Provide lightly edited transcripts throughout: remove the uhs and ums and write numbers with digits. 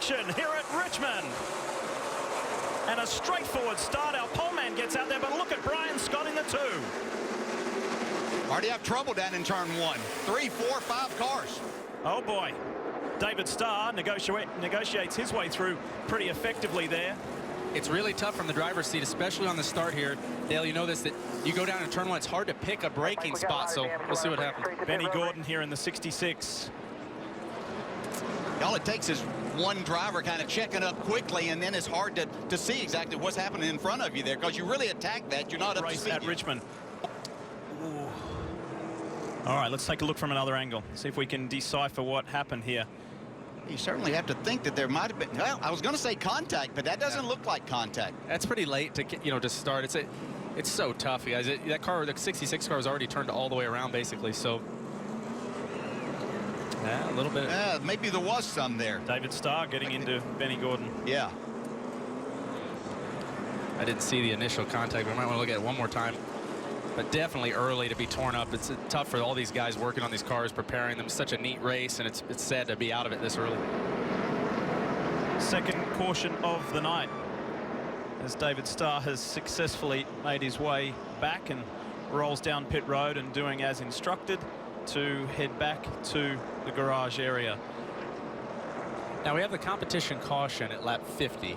action here at Richmond. And a straightforward start. Our pole man gets out there, but look at Brian Scott in the 2. Already have trouble down in turn 1. 3, 4, 5 cars. Oh boy. David Starr negotiates his way through pretty effectively there. It's really tough from the driver's seat, especially on the start here. Dale, you know this, that you go down in turn 1, it's hard to pick a braking spot, so we'll see what happens. Benny Gordon here in the 66. All it takes is one driver kind of checking up quickly, and then it's hard to see exactly what's happening in front of you there, because you really attack that. You're not up to speed at Richmond. Ooh. All right, let's take a look from another angle. See if we can decipher what happened here. You certainly have to think that there might have been, well, I was going to say contact, but that doesn't look like contact. That's pretty late to, to start. It's so tough, guys. That car, the 66 car, was already turned all the way around, basically, so. Yeah, a little bit. Yeah, maybe there was some there. David Starr getting into Benny Gordon. Yeah. I didn't see the initial contact, but I might want to look at it one more time. But definitely early to be torn up. It's tough for all these guys working on these cars, preparing them. It's such a neat race, and it's sad to be out of it this early. Second caution of the night, as David Starr has successfully made his way back and rolls down pit road and doing as instructed to head back to the garage area. Now we have the competition caution at lap 50.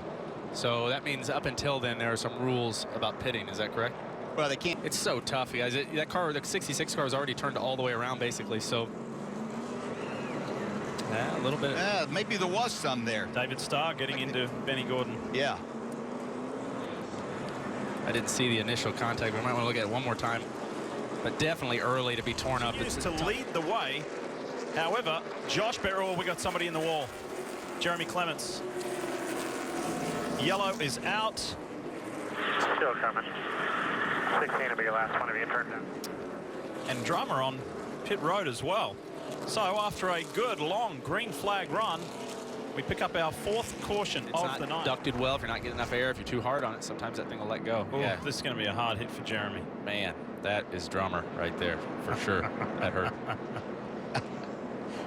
So that means up until then there are some rules about pitting. Is that correct? Well, they can't. It's so tough, guys. That car, the 66 car, was already turned all the way around, basically. So, yeah, a little bit. Yeah, maybe there was some there. David Starr getting into Benny Gordon. Yeah. I didn't see the initial contact, but I might want to look at it one more time. But definitely early to be torn up. It's to lead the way. However, Josh Beryl, we got somebody in the wall. Jeremy Clements. Yellow is out. Still coming. 16 will be your last one of you turned down. And drama on pit road as well. So after a good long green flag run, we pick up our 4th caution of the night. It's not ducted well. If you're not getting enough air, if you're too hard on it, sometimes that thing will let go. Ooh, yeah. This is going to be a hard hit for Jeremy. Man, that is drummer right there for sure. That hurt.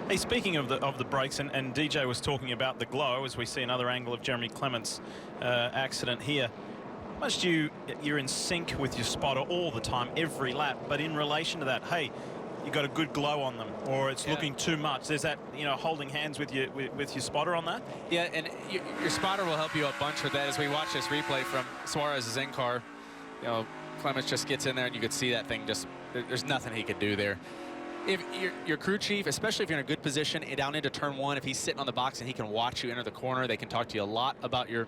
Hey, speaking of the brakes, and DJ was talking about the glow as we see another angle of Jeremy Clements' accident here. Most you're in sync with your spotter all the time, every lap, but in relation to that, hey, you got a good glow on them, or it's looking too much. There's that, holding hands with your spotter on that. Yeah, and your spotter will help you a bunch with that. As we watch this replay from Suarez's in-car, Clements just gets in there, and you could see that thing just. There's nothing he could do there. If your crew chief, especially if you're in a good position down into turn 1, if he's sitting on the box and he can watch you enter the corner, they can talk to you a lot about your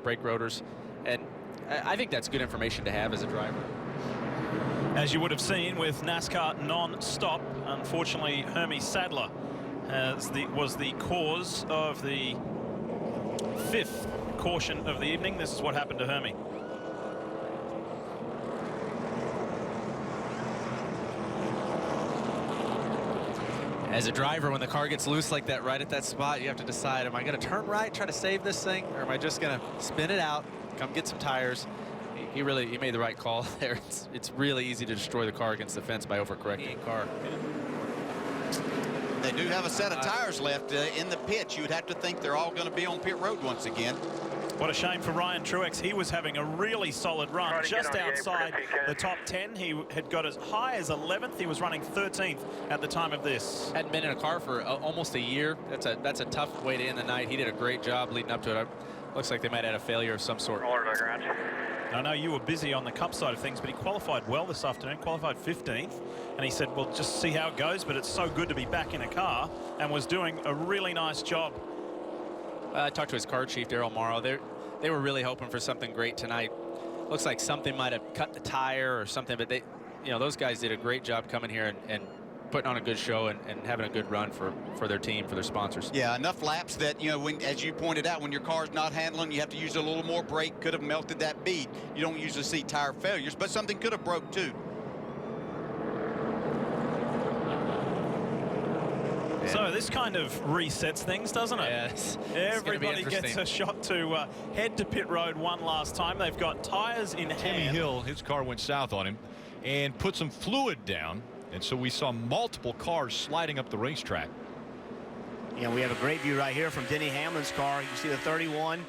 brake rotors, and I think that's good information to have as a driver. As you would have seen with NASCAR non-stop, unfortunately, Hermie Sadler was the cause of the 5th caution of the evening. This is what happened to Hermie. As a driver, when the car gets loose like that right at that spot, you have to decide, am I going to turn right, try to save this thing, or am I just going to spin it out, come get some tires? He made the right call there. It's really easy to destroy the car against the fence by overcorrecting car. They do have a set of tires left in the pit. You would have to think they're all going to be on pit road once again. What a shame for Ryan Truex. He was having a really solid run just outside the top 10. He had got as high as 11th. He was running 13th at the time of this. Hadn't been in a car for almost a year. That's a tough way to end the night. He did a great job leading up to it. Looks like they might have had a failure of some sort. I know you were busy on the Cup side of things, but he qualified well this afternoon, qualified 15th, and he said, well, just see how it goes, but it's so good to be back in a car, and was doing a really nice job. I talked to his car chief, Daryl Morrow. They were really hoping for something great tonight. Looks like something might have cut the tire or something, but those guys did a great job coming here and putting on a good show and having a good run for their team, for their sponsors. Yeah, enough laps that, as you pointed out, when your car's not handling, you have to use a little more brake. Could have melted that bead. You don't usually see tire failures, but something could have broke too. So this kind of resets things, doesn't it? Yes. Everybody gets a shot to head to pit road one last time. They've got tires in hand. Timmy Hill, his car went south on him and put some fluid down. And so we saw multiple cars sliding up the racetrack. You know, we have a great view right here from Denny Hamlin's car. You can see the 31.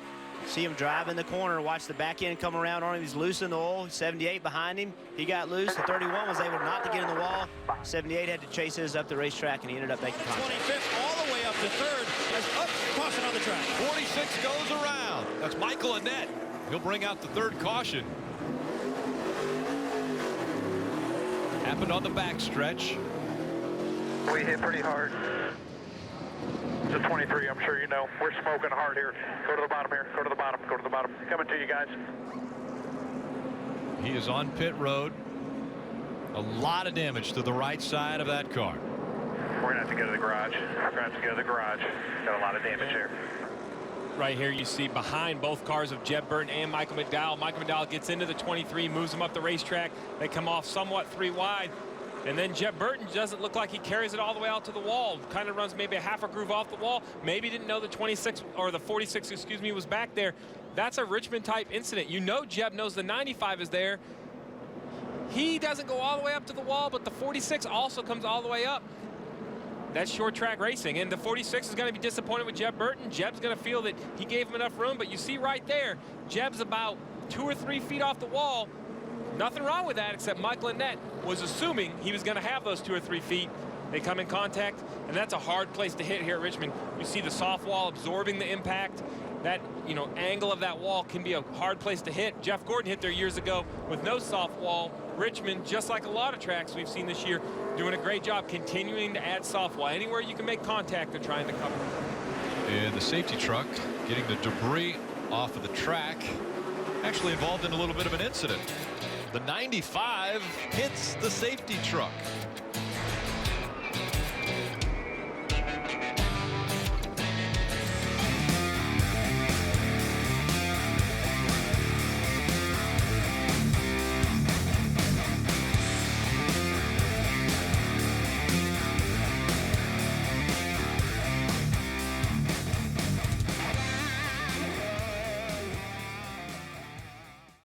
See him drive in the corner. Watch the back end come around on him. He's loose in the oil. 78 behind him. He got loose. The 31 was able not to get in the wall. 78 had to chase his up the racetrack, and he ended up making contact. 25th all the way up to third. As up, caution on the track. 46 goes around. That's Michael Annette. He'll bring out the third caution. Happened on the backstretch. We hit pretty hard. The 23, I'm sure you know. We're smoking hard here. Go to the bottom here. Go to the bottom. Go to the bottom. Coming to you guys. He is on pit road. A lot of damage to the right side of that car. We're going to have to go to the garage. We're going to have to go to the garage. Got a lot of damage here. Right here you see behind both cars of Jeb Burton and Michael McDowell. Michael McDowell gets into the 23, moves him up the racetrack. They come off somewhat 3 wide. And then Jeb Burton doesn't look like he carries it all the way out to the wall. Kind of runs maybe a half a groove off the wall. Maybe didn't know the 26 or the 46, excuse me, was back there. That's a Richmond type incident. You know Jeb knows the 95 is there. He doesn't go all the way up to the wall, but the 46 also comes all the way up. That's short track racing, and the 46 is going to be disappointed with Jeb Burton. Jeb's going to feel that he gave him enough room, but you see right there, Jeb's about 2 or 3 feet off the wall. Nothing wrong with that, except Michael Annette was assuming he was going to have those 2 or 3 feet. They come in contact, and that's a hard place to hit here at Richmond. You see the soft wall absorbing the impact. That, you know, angle of that wall can be a hard place to hit. Jeff Gordon hit there years ago with no soft wall. Richmond, just like a lot of tracks we've seen this year, doing a great job continuing to add soft wall. Anywhere you can make contact, they're trying to cover. And the safety truck getting the debris off of the track. Actually involved in a little bit of an incident. The 95 hits the safety truck.